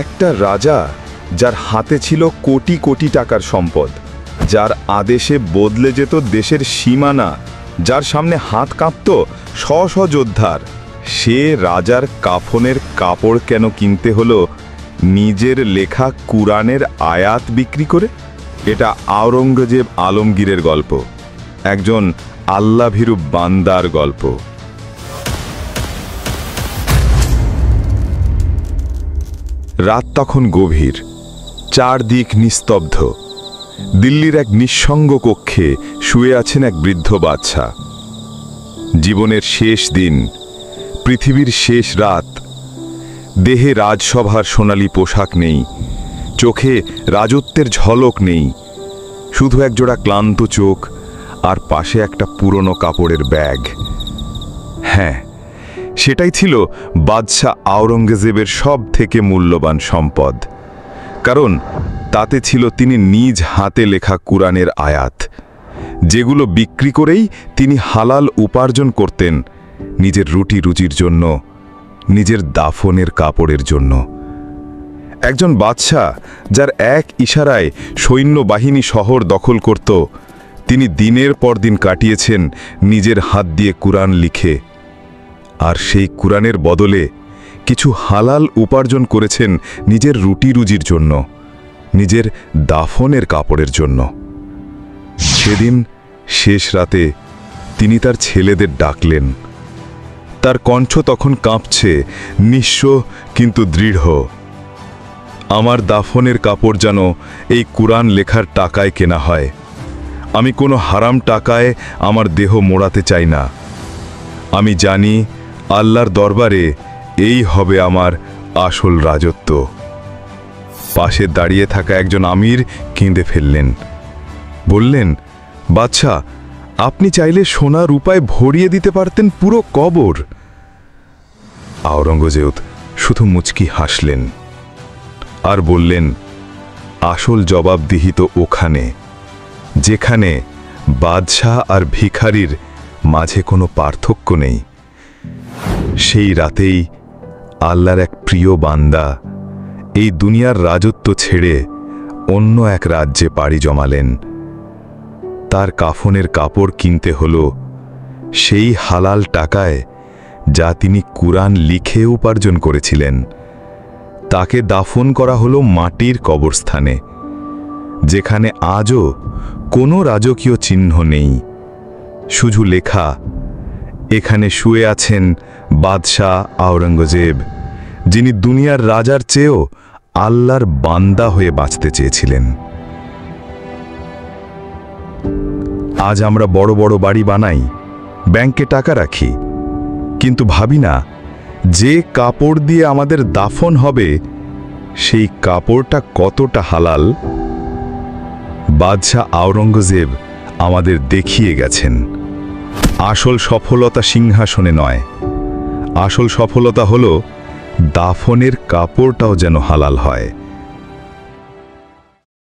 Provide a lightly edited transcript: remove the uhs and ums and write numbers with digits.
একটা রাজা, যার হাতে ছিল কোটি কোটি টাকার সম্পদ, যার আদেশে বদলে যেত দেশের সীমানা, যার সামনে হাত কাঁপত শ শ যোদ্ধার, সে রাজার কাফনের কাপড় কেন কিনতে হলো নিজের লেখা কুরআনের আয়াত বিক্রি করে? এটা আওরঙ্গজেব আলমগীরের গল্প, একজন আল্লাভীরু বান্দার গল্প। রাত তখন গভীর, চারদিক নিস্তব্ধ। দিল্লির এক নিঃসঙ্গ কক্ষে শুয়ে আছেন এক বৃদ্ধ বাদশা। জীবনের শেষ দিন, পৃথিবীর শেষ রাত। দেহে রাজসভার সোনালী পোশাক নেই, চোখে রাজত্বের ঝলক নেই, শুধু একজোড়া ক্লান্ত চোখ আর পাশে একটা পুরনো কাপড়ের ব্যাগ। হ্যাঁ, সেটাই ছিল বাদশাহ আওরঙ্গজেবের সব থেকে মূল্যবান সম্পদ, কারণ তাতে ছিল তিনি নিজ হাতে লেখা কুরআনের আয়াত, যেগুলো বিক্রি করেই তিনি হালাল উপার্জন করতেন নিজের রুটি রুজির জন্য, নিজের দাফনের কাপড়ের জন্য। একজন বাদশাহ, যার এক ইশারায় সৈন্যবাহিনী শহর দখল করত, তিনি দিনের পর দিন কাটিয়েছেন নিজের হাত দিয়ে কুরআন লিখে, আর সেই কুরআনের বদলে কিছু হালাল উপার্জন করেছেন নিজের রুটি রুজির জন্য, নিজের দাফনের কাপড়ের জন্য। সেদিন শেষ রাতে তিনি তার ছেলেদের ডাকলেন। তার কণ্ঠ তখন কাঁপছে, নিঃস্ব কিন্তু দৃঢ়। আমার দাফনের কাপড় যেন এই কুরআন লেখার টাকায় কেনা হয়। আমি কোনো হারাম টাকায় আমার দেহ মোড়াতে চাই না। আমি জানি আল্লাহর দরবারে এই হবে আমার আসল রাজত্ব। পাশে দাঁড়িয়ে থাকা একজন আমির কেঁদে ফেললেন, বললেন, বাদশা, আপনি চাইলে সোনা রূপায় ভরিয়ে দিতে পারতেন পুরো কবর। আওরঙ্গজেব শুধু মুচকি হাসলেন আর বললেন, আসল জবাবদিহি তো ওখানে, যেখানে বাদশাহ আর ভিখারির মাঝে কোনো পার্থক্য নেই। সেই রাতেই আল্লাহর এক প্রিয় বান্দা এই দুনিয়ার রাজত্ব ছেড়ে অন্য এক রাজ্যে পাড়ি জমালেন। তার কাফনের কাপড় কিনতে হলো সেই হালাল টাকায় যা তিনি কুরআন লিখে উপার্জন করেছিলেন। তাকে দাফন করা হলো মাটির কবরস্থানে, যেখানে আজও কোনো রাজকীয় চিহ্ন নেই, শুধু লেখা, এখানে শুয়ে আছেন বাদশাহ আওরঙ্গজেব, যিনি দুনিয়ার রাজার চেয়েও আল্লাহর বান্দা হয়ে বাঁচতে চেয়েছিলেন। আজ আমরা বড় বড় বাড়ি বানাই, ব্যাংকে টাকা রাখি, কিন্তু ভাবি না যে কাপড় দিয়ে আমাদের দাফন হবে সেই কাপড়টা কতটা হালাল। বাদশাহ আওরঙ্গজেব আমাদের দেখিয়ে গেছেন, আসল সফলতা সিংহাসনে নয়, আসল সফলতা হলো দাফনের কাপড়টাও যেন হালাল হয়।